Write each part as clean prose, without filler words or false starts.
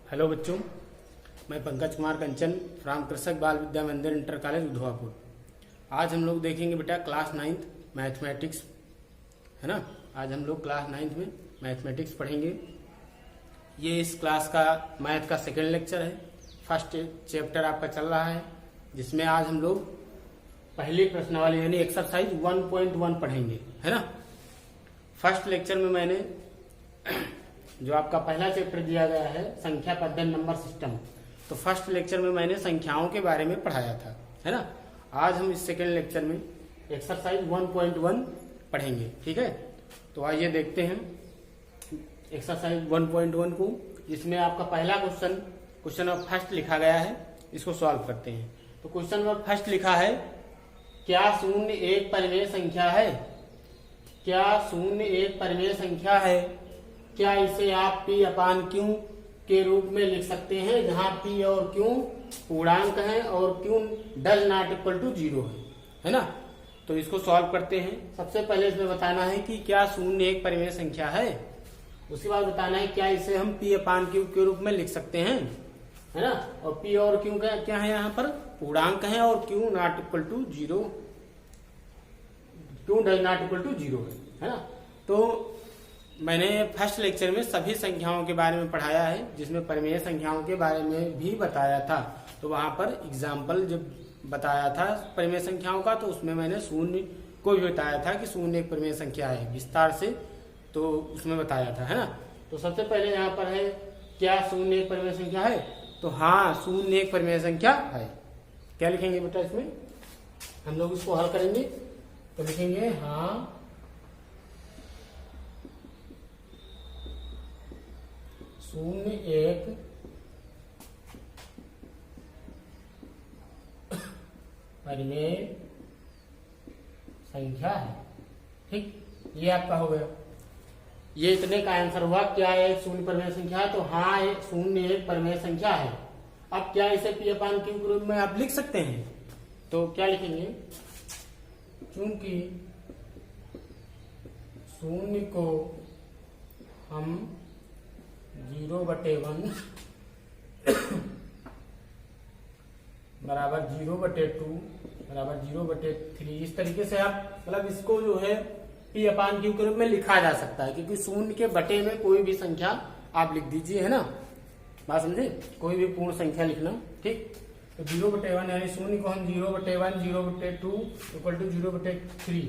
Hello बच्चों, मैं पंकज कुमार कंचन from कृषक बाल विद्या मंदिर इंटर कॉलेज उधवापुर। आज हम लोग देखेंगे बेटा क्लास 9th मैथमेटिक्स, है ना। आज हम लोग क्लास 9th में मैथमेटिक्स पढ़ेंगे। ये इस क्लास का मैथ का सेकेंड लेक्चर है। फर्स्ट चैप्टर आपका चल रहा है, जिसमें आज हम लोग पहली प्रश्नावली यानी एक्सरसाइज 1.1 पढ़ेंगे, है ना। फर्स्ट लेक्चर में मैंने जो आपका पहला चैप्टर दिया गया है संख्या पद्धति नंबर सिस्टम, तो फर्स्ट लेक्चर में मैंने संख्याओं के बारे में पढ़ाया था, है ना। आज हम इस सेकेंड लेक्चर में एक्सरसाइज 1.1 पढ़ेंगे, ठीक है। तो आइए देखते हैं एक्सरसाइज 1.1 को, जिसमें आपका पहला क्वेश्चन नंबर फर्स्ट लिखा गया है। इसको सॉल्व करते हैं। तो क्वेश्चन नंबर फर्स्ट लिखा है, क्या शून्य एक परिमेय संख्या है? क्या शून्य एक परिमेय संख्या है? क्या इसे आप P अपान Q के रूप में लिख सकते हैं, जहां P और Q पूर्णांक हैं और Q does not equal to 0 है ना। तो इसको सॉल्व करते हैं। सबसे पहले इसमें बताना है कि क्या शून्य एक परिमेय संख्या है। उसके बाद बताना है क्या इसे हम P अपान Q के रूप में लिख सकते हैं, है ना। और P और Q का क्या है, यहाँ पर पूर्णांक है और Q not equal to 0, Q does not equal to 0 है ना। तो मैंने फर्स्ट लेक्चर में सभी संख्याओं के बारे में पढ़ाया है, जिसमें परिमेय संख्याओं के बारे में भी बताया था। तो वहां पर एग्जाम्पल जब बताया था परिमेय संख्याओं का, तो उसमें मैंने शून्य को भी बताया था कि शून्य एक परिमेय संख्या है विस्तार से, तो उसमें बताया था, है ना। तो सबसे पहले यहाँ पर है, क्या शून्य एक परिमेय संख्या है? तो हाँ, शून्य एक परिमेय संख्या है। क्या लिखेंगे बेटा इसमें? हम लोग इसको हल करेंगे तो लिखेंगे हाँ शून्य एक परिमेय संख्या है, ठीक। ये आपका हो गया। ये इतने का आंसर हुआ। क्या एक शून्य परिमेय संख्या है? तो हाँ, एक शून्य एक परिमेय संख्या है। अब क्या इसे P अपान Q के रूप में आप लिख सकते हैं? तो क्या लिखेंगे? चूंकि शून्य को हम 0/1 बराबर 0/2 बराबर 0/3, इस तरीके से आप मतलब इसको जो है P अपान Q के रूप में लिखा जा सकता है, क्योंकि शून्य के बटे में कोई भी संख्या आप लिख दीजिए, है ना। बात समझे? कोई भी पूर्ण संख्या लिखना, ठीक। तो 0/1 यानी शून्य को हम 0/1 0/2 इक्वल टू 0/3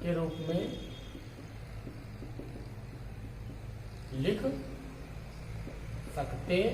के रूप में लिख सकते हैं,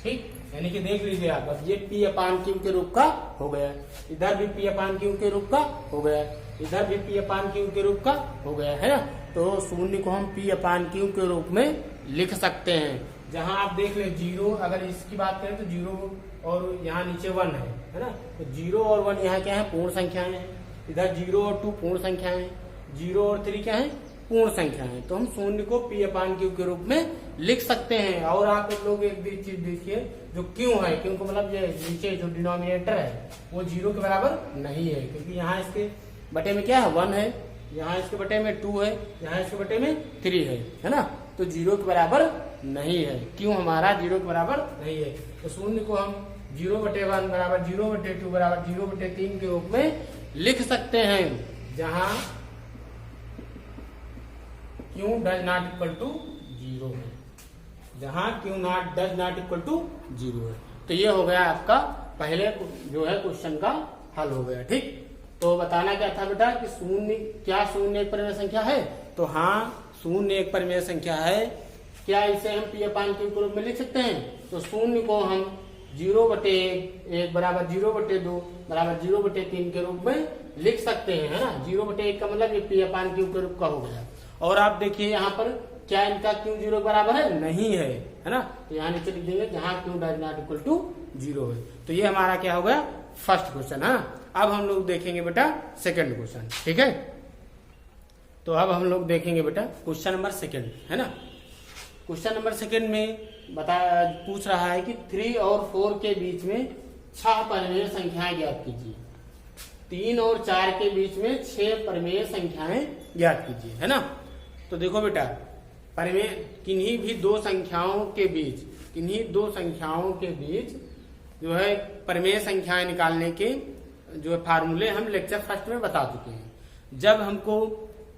ठीक। यानी कि देख लीजिए आप, अब ये P अपान Q के रूप का हो गया, इधर भी P अपान Q के रूप का हो गया, इधर भी P अपान Q के रूप का हो गया, है ना। तो शून्य को हम P अपान Q के रूप में लिख सकते हैं। जहां आप देख ले 0, अगर इसकी बात करें तो 0 और यहाँ नीचे 1 है ना। तो 0 और 1 यहाँ क्या है? पूर्ण संख्याएं हैं। इधर 0 और 2 पूर्ण संख्याएं हैं, 0 और 3 क्या है? पूर्ण संख्या है। तो हम शून्य को P अपान Q के रूप में लिख सकते हैं। और आप लोग एक चीज देखिए, जो Q है, Q को मतलब ये नीचे जो डिनोमिनेटर है वो 0 के बराबर नहीं है, क्योंकि यहाँ इसके बटे में क्या है? 1 है, यहाँ इसके बटे में 2 है, यहाँ इसके बटे में 3 है ना। तो 0 के बराबर नहीं है। Q हमारा 0 के बराबर नहीं है। तो शून्य को हम 0/1 बराबर 0/2 बराबर 0/3 के रूप में लिख सकते हैं, जहां Q does not equal to 0 है, जहां Q not does not equal to 0 है। तो ये हो गया आपका पहले जो है क्वेश्चन का हल हो गया, ठीक। तो बताना क्या था बेटा कि क्या शून्य एक परिमेय संख्या है? तो हाँ, शून्य एक परिमेय संख्या है। क्या इसे हम P अपान Q के रूप में लिख सकते हैं? तो शून्य को हम 0/1 बराबर 0/2 बराबर 0/3 के रूप में लिख सकते हैं, है ना। 0/1 का मतलब ये P अपान Q के रूप का हो गया। और आप देखिए यहाँ पर क्या इनका Q 0 के बराबर है? नहीं है ना। तो यहाँ नीचे लिख देंगे जहां Q does not equal to 0 है। तो ये हमारा क्या हो गया? फर्स्ट क्वेश्चन, है। अब हम लोग देखेंगे बेटा सेकंड क्वेश्चन, ठीक है। तो अब हम लोग देखेंगे बेटा क्वेश्चन नंबर सेकंड, है ना। क्वेश्चन नंबर सेकंड में पूछ रहा है कि 3 और 4 के बीच में 6 परिमेय संख्याएं ज्ञात कीजिए। 3 और 4 के बीच में 6 परिमेय संख्याएं ज्ञात कीजिए, है ना। तो देखो बेटा, किन्हीं भी दो संख्याओं के बीच जो है परिमेय संख्याएं निकालने के जो है फार्मूले हम लेक्चर फर्स्ट में बता चुके हैं। जब हमको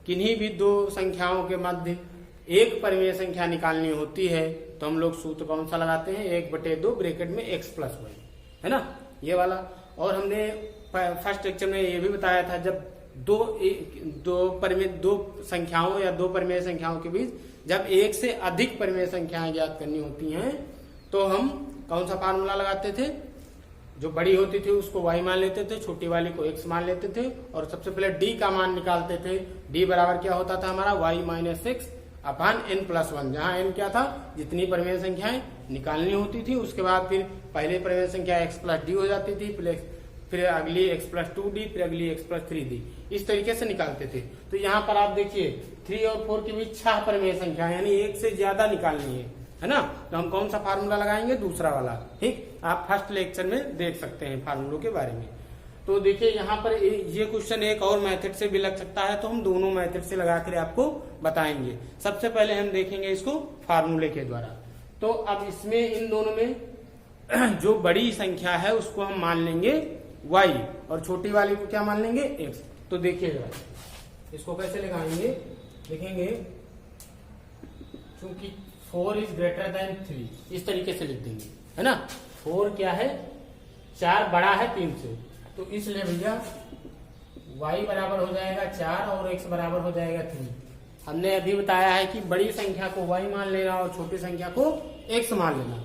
किन्हीं भी दो संख्याओं के मध्य एक परिमेय संख्या निकालनी होती है तो हम लोग सूत्र कौन सा लगाते हैं, 1/2 ब्रैकेट में x + y, है ना, ये वाला। और हमने फर्स्ट लेक्चर में ये भी बताया था, जब दो संख्याओं या दो परिमेय संख्याओं के बीच जब एक से अधिक परिमेय संख्याएं ज्ञात करनी होती हैं तो हम कौन सा फार्मूला लगाते थे, जो बड़ी होती थी उसको y मान लेते थे, छोटी वाली को x मान लेते थे, और सबसे पहले d का मान निकालते थे। d बराबर क्या होता था हमारा, y - x अपान n+1, जहाँ n क्या था, जितनी परिमेय संख्याएं निकालनी होती थी। उसके बाद फिर पहले परिमेय संख्या x + d हो जाती थी, फिर अगली x + 2d, फिर अगली x + 3d, इस तरीके से निकालते थे। तो यहाँ पर आप देखिए 3 और 4 के बीच 6 परिमेय संख्या यानी एक से ज्यादा निकालनी है ना, तो हम कौन सा फार्मूला लगाएंगे, दूसरा वाला। ठीक, आप फर्स्ट लेक्चर में देख सकते हैं फार्मूलों के बारे में। तो देखिए यहाँ पर ये क्वेश्चन एक और मेथड से भी लग सकता है, तो हम दोनों मेथड से लगा कर आपको बताएंगे। सबसे पहले हम देखेंगे इसको फार्मूले के द्वारा। तो अब इसमें इन दोनों में जो बड़ी संख्या है उसको हम मान लेंगे y और छोटी वाली को क्या मान लेंगे, x। तो देखिएगा इसको कैसे लगाएंगे, देखेंगे क्योंकि 4 = 3, इस तरीके से लिख देंगे, है ना। 4 क्या है, 4 बड़ा है 3 से, तो इसलिए भैया y बराबर हो जाएगा 4 और x बराबर हो जाएगा 3। हमने अभी बताया है कि बड़ी संख्या को y मान लेना और छोटी संख्या को x मान लेना।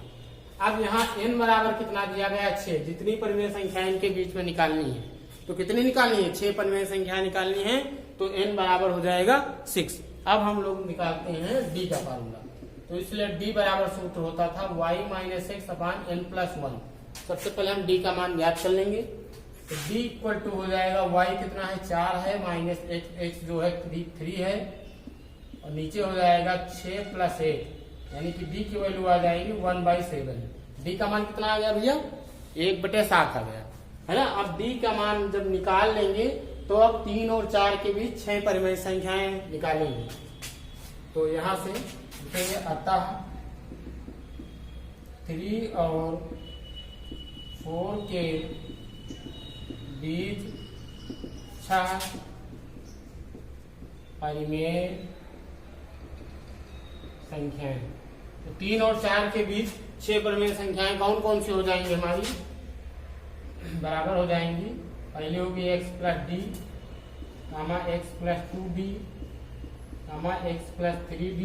अब यहाँ n बराबर कितना दिया गया, 6। जितनी परिमेय संख्या इनके बीच में निकालनी है, तो कितनी निकालनी है, 6 परिमेय संख्या निकालनी है, तो n बराबर हो जाएगा 6। अब हम लोग निकालते हैं d का फार्मूला। तो इसलिए d बराबर सूत्र होता था y - x अपान n+1। सबसे पहले हम d का मान ज्ञात कर लेंगे। तो d = हो जाएगा y कितना है, 4 है, माइनस x जो है 3 है, और नीचे हो जाएगा 6 + 8, यानी कि d की वैल्यू आ जाएगी 1/7। d का मान कितना आ गया भैया, 1/7 आ गया, है ना। अब d का मान जब निकाल लेंगे तो अब 3 और 4 के बीच 6 परिमेय संख्याएं निकालेंगे। तो यहां से लिखेंगे, अतः 3 और 4 के बीच 6 परिमेय संख्याएं। तो 3 और 4 के बीच 6 परिमेय संख्याएं कौन कौन सी हो जाएंगी, हमारी बराबर हो जाएंगी। पहले होगी x + d, x + 2d, x + 3d,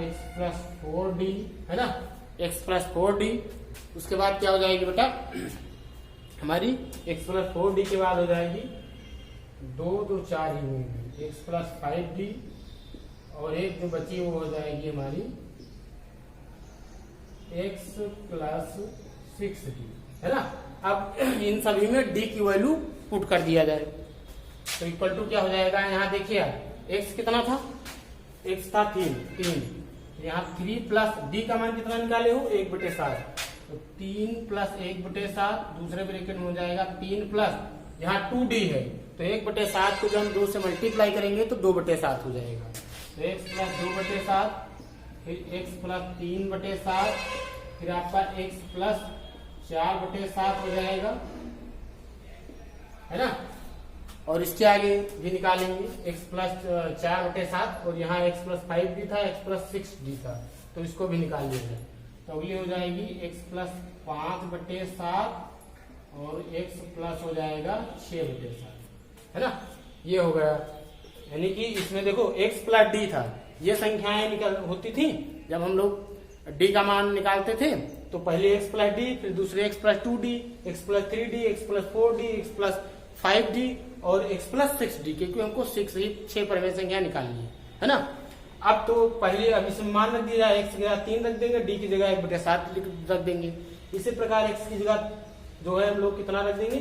x + 4d, है ना, x + 4d। उसके बाद क्या हो जाएगी बेटा हमारी, x + 4d के बाद हो जाएगी 2 2 4 ही होंगी, x + 5d, और एक जो बची वो हो जाएगी हमारी x + 6d, है ना। अब इन सभी में d की वैल्यू पुट कर दिया जाए तो इक्वल टू क्या हो जाएगा, यहाँ देखिए x कितना था, x था 3, यहाँ 3 प्लस d का मान कितना निकाले हो, 1/7, तो 3 + 1/7, दूसरे ब्रैकेट में हो जाएगा 3 प्लस यहाँ 2d है, तो 1/7 को जब हम 2 से मल्टीप्लाई करेंगे तो 2/7 हो जाएगा। तो x + 2/7, फिर x + 3/7, फिर आपका x + 4/7 हो जाएगा, है ना। और इसके आगे भी निकालेंगे x + 4/7, और यहाँ x + 5d था, x + 6d था, तो इसको भी निकाल लिया जाए। तो अगली हो जाएगी x + 5/7 और x प्लस हो जाएगा 6/7, है ना। ये हो गया, यानी कि इसमें देखो x + d था, ये संख्याएं निकल होती थी जब हम लोग d का मान निकालते थे, तो पहले x + d, फिर दूसरे x + 2d, x + 3d, x + 4d, x + 5d और x + 6d, क्योंकि हमको 6 परिमेय संख्या निकालनी है ना। अब तो पहले अब इसमें मान रख दिया जाए, x की जगह 3 रख देंगे, d की जगह 1/7 रख देंगे। इसी प्रकार x की जगह जो है हम लोग कितना रख देंगे,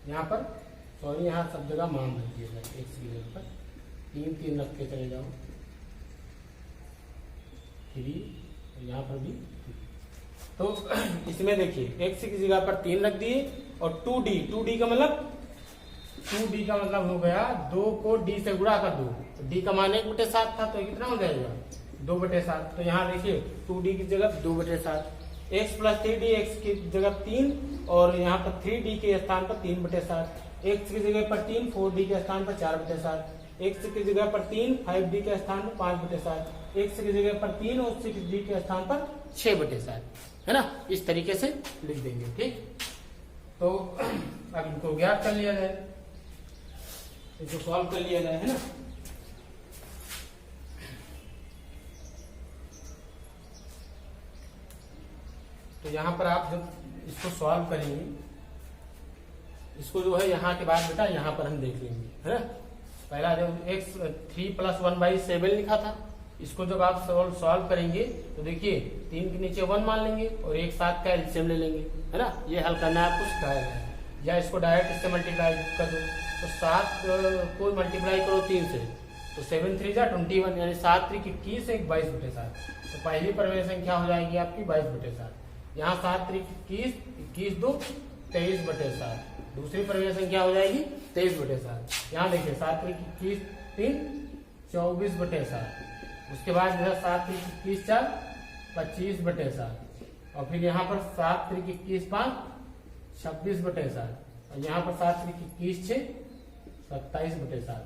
यहाँ पर सॉरी यहाँ सब जगह मान रख दिया जाए, x की जगह पर 3 रख के चले जाओ, 3, यहाँ पर भी। तो इसमें देखिए x की जगह पर 3 रख दिए, और 2d का मतलब 2d का मतलब हो गया 2 को d से गुणा कर दो, तो d का मान 1/7 था, तो ये कितना हो जाएगा 2/7। तो यहाँ देखिए 2d की जगह 2/7, x प्लस 3d, x की जगह 3 और यहाँ पर 3d के स्थान पर 3/7, x की जगह पर 3, 4d के स्थान पर 4/7, x की जगह पर 3, 5d के स्थान पर 5/7, x की जगह पर 3 और 6d के स्थान पर 6/7, है ना। इस तरीके से लिख देंगे, ठीक। तो अब इनको ज्ञात कर लिया जाए, इसको सॉल्व कर लिया जाए, है ना। तो यहाँ पर आप जब इसको सॉल्व करेंगे, इसको जो है यहाँ के बाद बेटा यहाँ पर हम देख लेंगे, है ना। पहला जब x 3 + 1/7 लिखा था, इसको जब आप सॉल्व करेंगे तो देखिए 3 के नीचे 1 मान लेंगे और एक 7 का एलसीएम ले लेंगे, है ना। ये हल करना है आपको सिखाया गया है, या इसको डायरेक्ट इससे मल्टीप्लाई कर दो, तो 7 को मल्टीप्लाई करो 3 से, तो 7 3 जा 21, यानी 7 3 21, 22/7। तो पहली परिमेय संख्या हो जाएगी आपकी 22/7। यहाँ 7 3 21, 21 2 23/7। दूसरी परिमेय संख्या हो जाएगी 23/7। यहाँ देखिए 7 3 21 3 24/7। उसके बाद जो है 7 3 21 4 25/7, और फिर यहाँ पर 7 3 21 5 26/7, और यहाँ पर 7 3 21 6 27/7।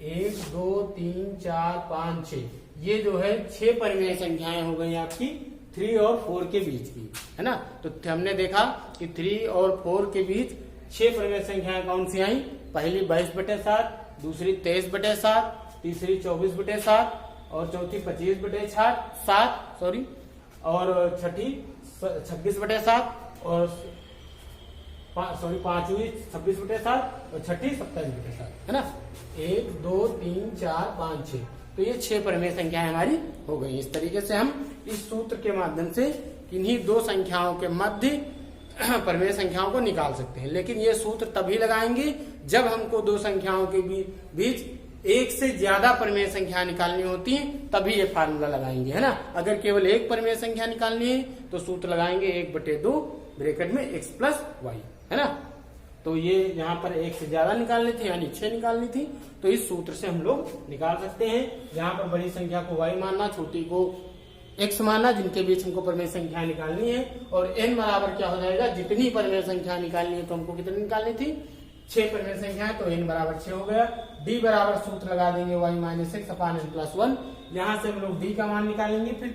1 2 3 4 5 6, ये जो है 6 परिमेय संख्याएं हो गई आपकी 3 और 4 के बीच की, है ना। तो हमने देखा कि 3 और 4 के बीच 6 परिमेय संख्याएं कौन सी आई। पहली 22/7, दूसरी 23/7, तीसरी 24/7 और चौथी 25/7 और छठी 26/7 और पांचवी 26/7 और छठी 27/7, है ना। 1 2 3 4 5 6, तो ये 6 परिमेय संख्याएं हमारी हो गई। इस तरीके से हम इस सूत्र के माध्यम से इन्हीं दो संख्याओं के मध्य परिमेय संख्याओं को निकाल सकते हैं। लेकिन ये सूत्र तभी लगाएंगे जब हमको दो संख्याओं के बीच एक से ज्यादा परिमेय संख्या निकालनी होती है, तभी ये फार्मूला लगाएंगे, है ना। अगर केवल एक परिमेय संख्या निकालनी है तो सूत्र लगाएंगे 1/2 ब्रैकेट में x + y, है ना। तो ये यहाँ पर एक से ज्यादा निकालनी थी, यानी 6 निकालनी थी, तो इस सूत्र से हम लोग निकाल सकते हैं। यहाँ पर बड़ी संख्या को y मानना, छोटी को x मानना, जिनके बीच हमको परिमेय संख्या निकालनी है। और n बराबर क्या हो जाएगा, जितनी परिमेय संख्या निकालनी है तो हमको कितनी निकालनी थी, 6 परिमेय संख्या है, तो n बराबर 6 हो गया। d बराबर सूत्र लगा देंगे y - x/n+1, यहाँ से हम लोग d का मान निकालेंगे। फिर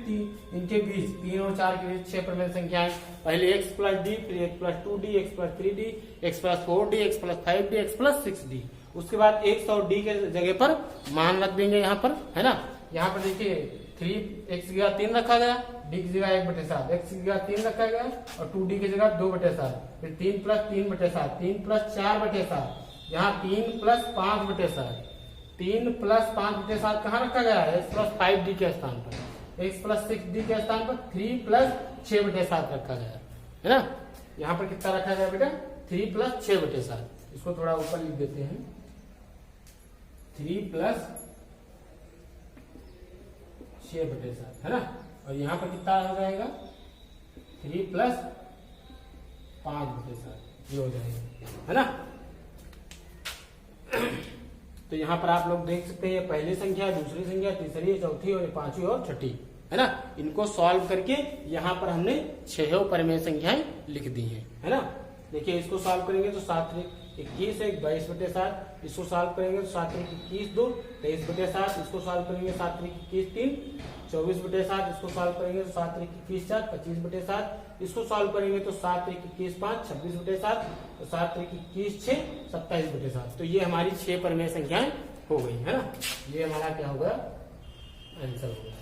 इनके बीच 3 और 4 के बीच 6 परिमेय संख्याएं, पहले x + d, फिर x + 2d, x + 3d, x + 4d, x + 5d, x + 6d। उसके बाद x और d के जगह पर मान रख देंगे यहाँ पर, है ना। यहाँ पर देखिए 3x की जगह 3 रखा गया, d की जगह 1/7, x की जगह 3 रखा गया और 2d की जगह 2/7, फिर 3 + 3/7, 3 + 4/7, यहाँ 3 + 5/7, 3 + 5/7 कहाँ रखा गया है, x + 5d के स्थान पर, x + 6d के स्थान पर 3 + 6/7 रखा गया, है ना। यहाँ पर कितना रखा गया बेटा, 3 + 6/7। इसको थोड़ा ऊपर लिख देते हैं, 3 + 6/7, है ना। और यहाँ पर कितना हो जाएगा, 3 + 5/7, ये हो जाएगा, है ना। तो यहाँ पर आप लोग देख सकते हैं पहली संख्या, दूसरी संख्या, तीसरी, चौथी और पांचवी और छठी, है ना। इनको सॉल्व करके यहाँ पर हमने 6 परिमेय संख्याएं लिख दी है ना। देखिए इसको सॉल्व करेंगे तो 7 3 21 1 22/7, इसको सॉल्व करेंगे तो 7 3 21 2 23/7, इसको सॉल्व करेंगे 7 3 21 3 24/7, इसको सॉल्व करेंगे तो 7 3 21 4 25/7, इसको सॉल्व करेंगे तो 7 3 21 5 26/7, तो 7 3 21 6 27/7। तो ये हमारी 6 परिमेय संख्याएं हो गई, है ना। ये हमारा क्या होगा, आंसर होगा।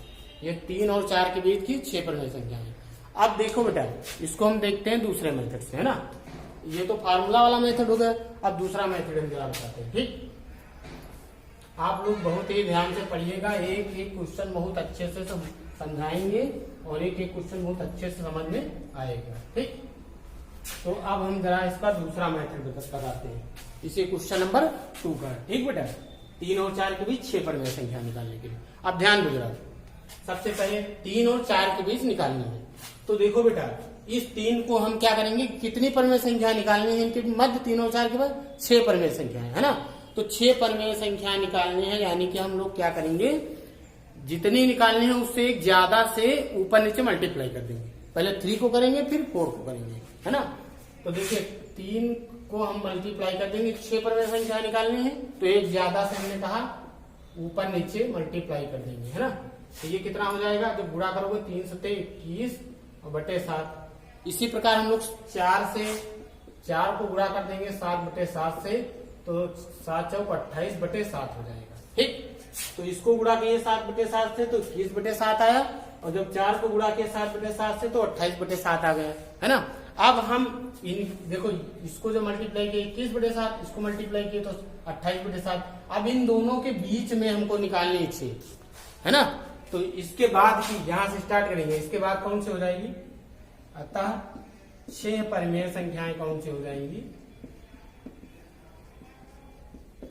ये 3 और 4 के बीच की 6 परिमेय संख्याएं। अब देखो बेटा, इसको हम देखते हैं दूसरे मेथड से, है ना। ये तो फार्मूला वाला मेथड हो गया, अब दूसरा मेथड हम जरा बताते हैं, ठीक। आप लोग बहुत ही ध्यान से पढ़िएगा, एक एक क्वेश्चन बहुत अच्छे से समझाएंगे और एक एक क्वेश्चन बहुत अच्छे से समझ में आएगा, ठीक। तो अब हम जरा इसका दूसरा मेथड बताते हैं, इसे क्वेश्चन नंबर 2 का, ठीक बेटा। 3 और 4 के बीच 6 परिमेय संख्या निकालने के लिए अब ध्यान दो जरा। सबसे पहले 3 और 4 के बीच निकालनी है, तो देखो बेटा इस 3 को हम क्या करेंगे, कितनी परिमेय संख्या निकालनी है इनके मध्य, 3 और 4 के बाद 6 परिमेय संख्या है ना। तो 6 परिमेय संख्या निकालनी है, यानी कि हम लोग क्या करेंगे, जितनी निकालनी है उससे एक ज्यादा से ऊपर नीचे मल्टीप्लाई कर देंगे। पहले 3 को करेंगे फिर 4 को करेंगे, है ना। तो देखिए 3 को हम मल्टीप्लाई कर देंगे, 6 परिमेय संख्या निकालनी है, तो एक ज्यादा से हमने कहा ऊपर नीचे मल्टीप्लाई कर देंगे, है ना। तो ये कितना हो जाएगा, जब गुणा करोगे 3 सत्ते 21 और बटे 7। इसी प्रकार हम लोग 4 को गुणा कर देंगे 7 बटे 7 से, तो 7 चौक 28 बटे 7 हो जाएगा, ठीक। तो इसको गुणा किए 7 बटे 7 से तो 21 बटे 7 आया, और जब 4 को गुणा किए 7 बटे 7 से तो 28 बटे 7 आ गया, है ना। अब हम देखो इसको जो मल्टीप्लाई किए 21 बटे 7, इसको मल्टीप्लाई किए तो 28 बटे 7। अब इन दोनों के बीच में हमको निकालनी है 6, है ना। तो इसके बाद की यहां से स्टार्ट करेंगे, इसके बाद कौन सी हो जाएगी, अतः 6 परिमेय संख्याएं कौन सी हो जाएंगी,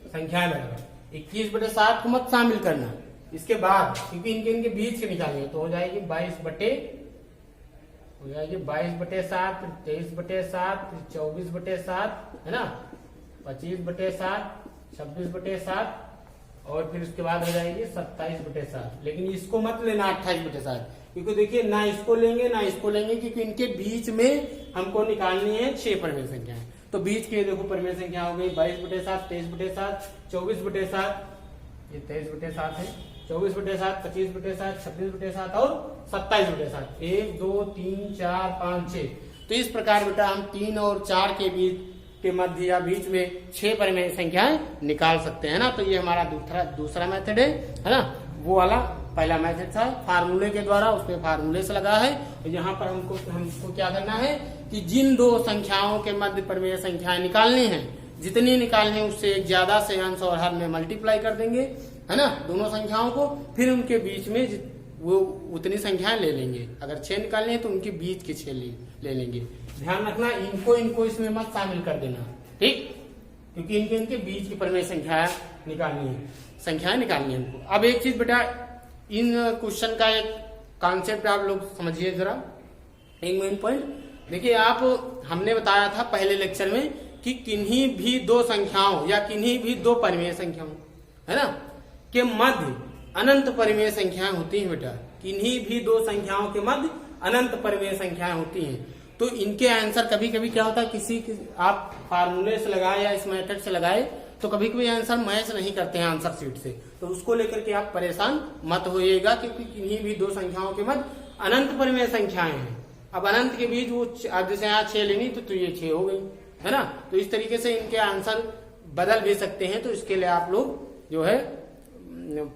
संख्याएं बराबर 21 बटे 7 को मत शामिल करना इसके बाद, क्योंकि इनके बीच के निकालेंगे। तो हो जाएगी 22 बटे 7, फिर 23 बटे 7, फिर 24 बटे 7, है ना, 25 बटे 7, 26 बटे 7, और फिर उसके बाद हो जाएगी 27 बटे 7। लेकिन इसको मत लेना 28 बटे 7, क्योंकि देखिए ना इसको लेंगे ना इसको लेंगे, क्योंकि इनके बीच में हमको निकालनी है 6 परिमेय संख्याएं। तो बीच के देखो परिमेय संख्या हो गई 22 बटे 7, 23 बटे 7, 24 बटे 7, ये 23 बटे 7 है, 24 बटे 7, 25 बटे 7, 26 बटे 7 और 27 बटे 7। 1 2 3 4 5 6। तो इस प्रकार बेटा हम 3 और 4 के बीच के मध्य या बीच में 6 परिमेय संख्याएं निकाल सकते हैं ना। तो ये हमारा दूसरा मेथड है ना। वो वाला पहला मेथड था फार्मूले के द्वारा, उसमें फार्मूले से लगा है। और यहाँ पर हमको क्या करना है कि जिन दो संख्याओं के मध्य परिमेय संख्याएं निकालनी है, जितनी निकालनी है उससे एक ज्यादा से अंश और हर में मल्टीप्लाई कर देंगे, है ना, दोनों संख्याओं को। फिर उनके बीच में वो उतनी संख्याएं ले लेंगे। अगर 6 निकालनी है तो उनके बीच के 6 ले लेंगे। ध्यान रखना इनको इसमें मत शामिल कर देना, ठीक, क्योंकि इनके बीच की परिमेय संख्याएं निकालनी है इनको। अब एक चीज बेटा, इन क्वेश्चन का एक कॉन्सेप्ट आप लोग समझिए जरा, एक मेन पॉइंट देखिए। आप हमने बताया था पहले लेक्चर में कि किन्हीं भी दो संख्याओं या किन्हीं भी दो परिमेय संख्याओं, है ना, के मध्य अनंत परिमेय संख्याएं होती हैं बेटा। किन्हीं भी दो संख्याओं के मध्य अनंत परिमेय संख्याएं होती हैं। तो इनके आंसर कभी कभी क्या होता है, आप फार्मूले से लगाए या इस मेथड से लगाए तो कभी कभी आंसर मैच नहीं करते हैं आंसर शीट से। तो उसको लेकर के आप परेशान मत होइएगा, क्योंकि किन्हीं भी दो संख्याओं के मध्य अनंत परिमेय संख्याएं हैं। अब अनंत के बीच वो जैसे यहाँ 6 लेनी तो ये 6 हो गई, है ना। तो इस तरीके से इनके आंसर बदल भी सकते हैं। तो इसके लिए आप लोग जो है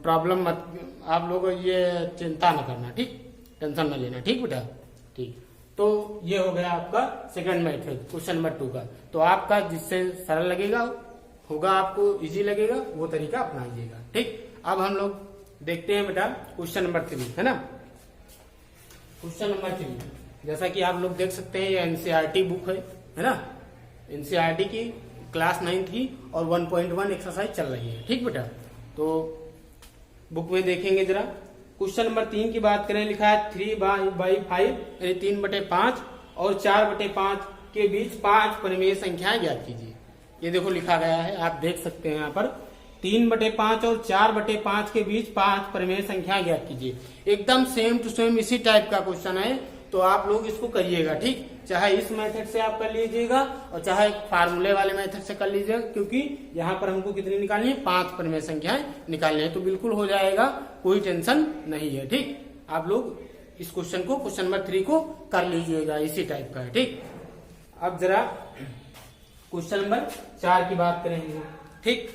प्रॉब्लम मत, आप लोग ये चिंता न करना, ठीक, टेंशन न लेना, ठीक बेटा, ठीक। तो ये हो गया आपका सेकंड मेथड क्वेश्चन नंबर 2 का। तो आपका जिससे सरल लगेगा होगा, आपको इजी लगेगा, वो तरीका अपनाइएगा, ठीक। अब हम लोग देखते हैं बेटा क्वेश्चन नंबर 3, है ना। क्वेश्चन नंबर 3 जैसा कि आप लोग देख सकते हैं, ये एनसीईआरटी बुक है ना, एनसीईआरटी की क्लास 9 की और 1.1 एक्सरसाइज चल रही है, ठीक बेटा। तो बुक में देखेंगे जरा। क्वेश्चन नंबर 3 की बात करें, लिखा है 3/5 यानी 3/5 और 4/5 के बीच 5 परिमेय संख्याएं ज्ञात कीजिए। ये देखो लिखा गया है, आप देख सकते हैं यहाँ पर 3/5 और 4/5 के बीच 5 परिमेय संख्याएं ज्ञात कीजिए। एकदम सेम टू सेम इसी टाइप का क्वेश्चन है। तो आप लोग इसको करिएगा, ठीक, चाहे इस मेथड से आप कर लीजिएगा और चाहे फार्मूले वाले मेथड से कर लीजिएगा, क्योंकि यहाँ पर हमको कितनी निकालनी है, 5 परिमेय संख्याएं निकालनी है। तो बिल्कुल हो जाएगा, कोई टेंशन नहीं है, ठीक। आप लोग इस क्वेश्चन नंबर 3 को कर लीजिएगा, इसी टाइप का है, ठीक। अब जरा क्वेश्चन नंबर 4 की बात करेंगे, ठीक,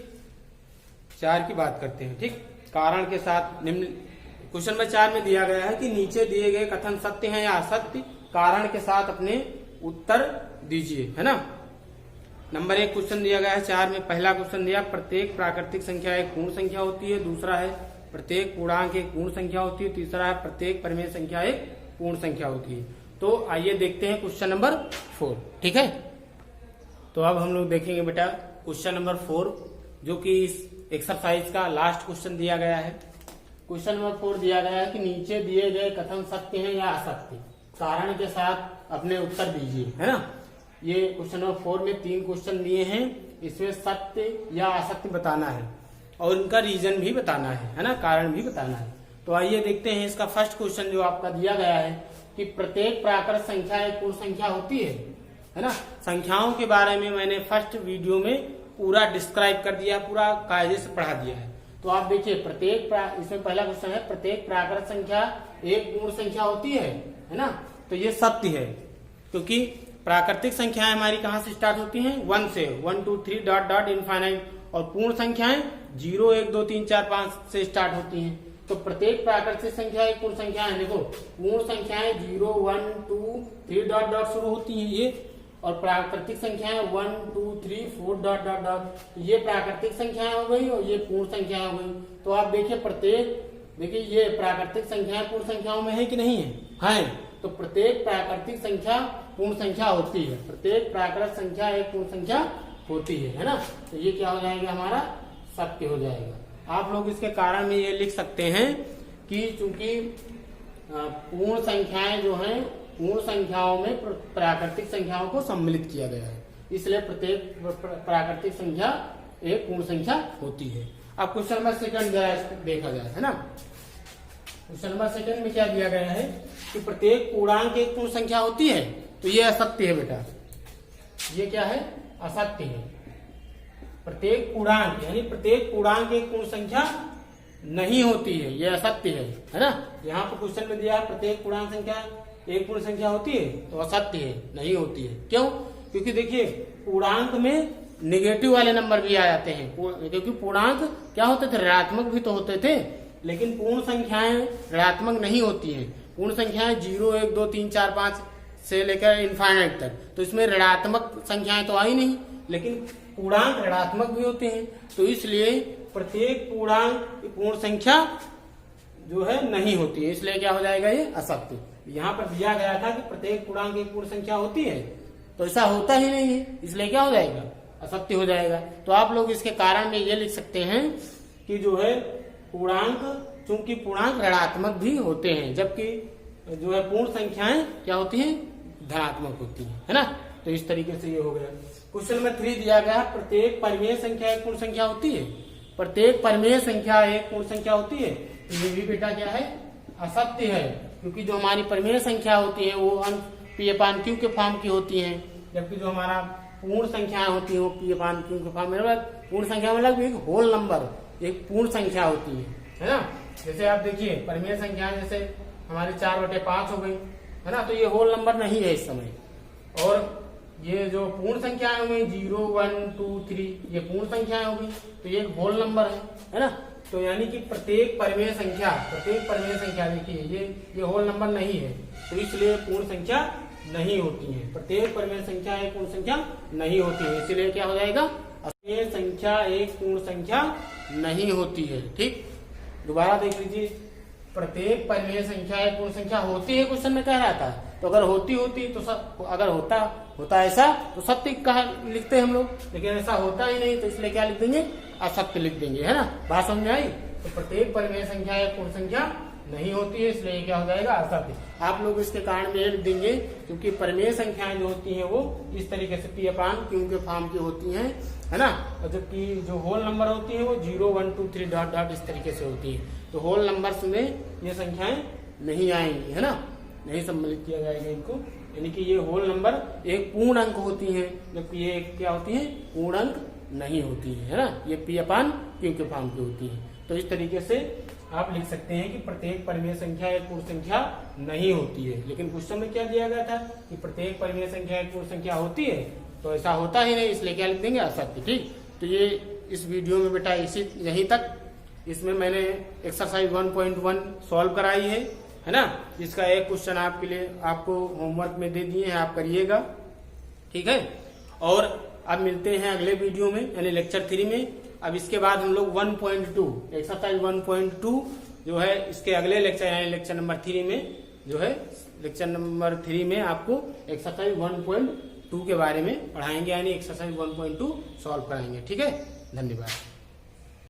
4 की बात करते हैं, ठीक। कारण के साथ निम्न क्वेश्चन नंबर 4 में दिया गया है कि नीचे दिए गए कथन सत्य हैं या असत्य, कारण के साथ अपने उत्तर दीजिए, है ना। नंबर 1 क्वेश्चन दिया गया है 4 में। पहला क्वेश्चन दिया, प्रत्येक प्राकृतिक संख्या एक पूर्ण संख्या होती है। दूसरा है प्रत्येक पूर्णांक एक पूर्ण संख्या होती है। तीसरा है प्रत्येक परिमेय संख्या एक पूर्ण संख्या होती है। तो आइए देखते हैं क्वेश्चन नंबर 4, ठीक है। तो अब हम लोग देखेंगे बेटा क्वेश्चन नंबर 4, जो कि इस एक्सरसाइज का लास्ट क्वेश्चन दिया गया है। क्वेश्चन नंबर 4 दिया गया है कि नीचे दिए गए कथन सत्य हैं या असत्य, कारण के साथ अपने उत्तर दीजिए, है ना। ये क्वेश्चन नंबर 4 में 3 क्वेश्चन दिए हैं, इसमें सत्य या असत्य बताना है और इनका रीजन भी बताना है ना, कारण भी बताना है। तो आइए देखते हैं इसका फर्स्ट क्वेश्चन जो आपका दिया गया है कि प्रत्येक प्राकृत संख्या एक पूर्ण संख्या होती है ना। संख्याओं के बारे में मैंने फर्स्ट वीडियो में पूरा डिस्क्राइब कर दिया, पूरा कायदे से पढ़ा दिया है। तो आप देखिए इसमें पहला क्वेश्चन है प्रत्येक प्राकृत संख्या एक पूर्ण संख्या होती है ना। तो ये सत्य है, क्योंकि प्राकृतिक संख्याएं हमारी कहाँ से स्टार्ट होती हैं, 1 से, 1 2 3 डॉट डॉट इनफाइनाइट, और पूर्ण संख्याएं 0 1 2 3 4 5 से स्टार्ट होती हैं। तो प्रत्येक प्राकृतिक संख्या एक पूर्ण संख्या है। देखो पूर्ण संख्याएं 0 1 2 3 डॉट डॉट शुरू होती हैं ये, और प्राकृतिक संख्याएं 1 2 3 4 डॉट डॉट डॉट। ये प्राकृतिक संख्याएं हो गई और ये पूर्ण संख्याएं हो गई। तो आप देखिए ये प्राकृतिक संख्याएं पूर्ण संख्याओं में है कि नहीं है? तो प्रत्येक प्राकृतिक संख्या पूर्ण संख्या होती है, प्रत्येक प्राकृत संख्या एक पूर्ण संख्या होती है ना। तो ये क्या हो जाएगा, हमारा सत्य हो जाएगा। आप लोग इसके कारण में ये लिख सकते हैं कि चूंकि पूर्ण संख्याएं जो हैं, पूर्ण संख्याओं में प्राकृतिक संख्याओं को सम्मिलित किया गया है, इसलिए प्रत्येक प्राकृतिक संख्या एक पूर्ण संख्या होती है। अब क्वेश्चन नंबर 2 देखा जाए, है ना। क्वेश्चन नंबर 2 में क्या दिया गया है कि प्रत्येक पूर्णांक एक पूर्ण संख्या होती है। तो ये असत्य है बेटा, ये क्या है, असत्य है। प्रत्येक पूर्णांक यानी प्रत्येक पूर्णांक एक पूर्ण संख्या नहीं होती है, ये असत्य है ना। यहाँ पर क्वेश्चन में दिया है प्रत्येक पूर्णांक संख्या एक पूर्ण संख्या होती है, तो असत्य है, नहीं होती है। क्यों? क्योंकि देखिए पूर्णांक में नेगेटिव वाले नंबर भी आ जाते हैं, क्योंकि पूर्णांक क्या होते थे, ऋणात्मक भी तो होते थे, लेकिन पूर्ण संख्याएं ऋणात्मक नहीं होती हैं। पूर्ण संख्याएं 0 1 2 3 4 5 से लेकर इनफाइनाइट तक, तो इसमें ऋणात्मक संख्याएं तो आई नहीं, लेकिन पूर्णांक ऋणात्मक भी होते हैं। तो इसलिए प्रत्येक पूर्णांक पूर्ण संख्या जो है नहीं होती है, इसलिए क्या हो जाएगा, ये असत्य। यहाँ पर दिया गया था कि प्रत्येक पूर्णांक एक पूर्ण संख्या होती है, तो ऐसा होता ही नहीं है, इसलिए क्या हो जाएगा, असत्य हो जाएगा। तो आप लोग इसके कारण में ये लिख सकते हैं कि जो है पूर्णांक, चूंकि पूर्णांक ऋणात्मक भी होते हैं, जबकि जो है पूर्ण संख्याएं क्या होती हैं, धनात्मक होती है ना। तो इस तरीके से ये हो गया। क्वेश्चन नंबर 3 दिया गया प्रत्येक परिमेय संख्या एक पूर्ण संख्या होती है। प्रत्येक परिमेय संख्या एक पूर्ण संख्या होती है, तो ये भी बेटा क्या है, असत्य है, क्योंकि जो हमारी परिमेय संख्या होती है वो अंक P/Q के फॉर्म की होती है, जबकि जो हमारा पूर्ण संख्याएं होती है वो P/Q के फॉर्म में। पूर्ण संख्या मतलब एक होल नंबर, एक पूर्ण संख्या होती है ना। जैसे आप देखिए परिमेय संख्या जैसे हमारी 4/5 हो गई, है ना, तो ये होल नंबर नहीं है इस समय। और ये जो पूर्ण संख्याएं हो गई 0 1 2 3, ये पूर्ण संख्याएं हो गई, तो ये एक होल नंबर है ना। तो यानी कि प्रत्येक परिमेय संख्या देखिए ये होल नंबर नहीं है, तो इसलिए पूर्ण संख्या नहीं होती है। प्रत्येक परिमेय संख्या एक पूर्ण संख्या नहीं होती है, इसलिए क्या हो जाएगा, परिमेय संख्या एक पूर्ण संख्या नहीं होती है। ठीक, दोबारा देख लीजिए, प्रत्येक परिमेय संख्या एक पूर्ण संख्या होती है, क्वेश्चन में कह रहा था। तो अगर होती तो अगर होता ऐसा तो सत्य कहा लिखते हैं हम लोग, लेकिन ऐसा होता ही नहीं, तो इसलिए क्या लिख देंगे, असत्य लिख देंगे, है ना। बात समझ में आई? तो प्रत्येक परिमेय संख्या एक पूर्ण संख्या नहीं होती है, इसलिए क्या हो जाएगा, असत्य। आप लोग इसके कारण में लिख देंगे, क्योंकि परिमेय संख्याएं जो होती हैं वो इस तरीके से P/Q के फॉर्म की होती हैं, है ना। और जबकि जो होल नंबर होती है वो 0 1 2 3 डॉट डॉट इस तरीके से होती है। तो होल नंबर्स में ये संख्याएं नहीं आएंगी, है ना, नहीं सम्मिलित किया जाएगा इनको, यानी कि ये होल नंबर एक पूर्ण अंक होती हैं, जबकि ये क्या होती है, पूर्ण अंक नहीं होती है ना। ये P/Q के फॉर्म की होती है। तो इस तरीके से आप लिख सकते हैं कि प्रत्येक परिमेय संख्या एक पूर्ण संख्या नहीं होती है, लेकिन क्वेश्चन में क्या दिया गया था कि प्रत्येक परिमेय संख्या एक पूर्ण संख्या होती है, तो ऐसा होता ही नहीं, इसलिए क्या लिख देंगे, असत्य। ठीक, तो ये इस वीडियो में बेटा यहीं तक। इसमें मैंने एक्सरसाइज 1.1 सॉल्व कराई है ना। इसका एक क्वेश्चन आपके लिए आपको होमवर्क में दे दिए हैं, आप करिएगा, ठीक है। और अब मिलते हैं अगले वीडियो में, यानी लेक्चर 3 में। अब इसके बाद हम लोग 1.2 एक्सरसाइज 1.2 जो है इसके अगले लेक्चर यानी लेक्चर नंबर 3 में जो है, लेक्चर नंबर 3 में आपको एक्सरसाइज 1.2 के बारे में पढ़ाएंगे, यानी एक्सरसाइज 1.2 सॉल्व कराएंगे। ठीक है, धन्यवाद।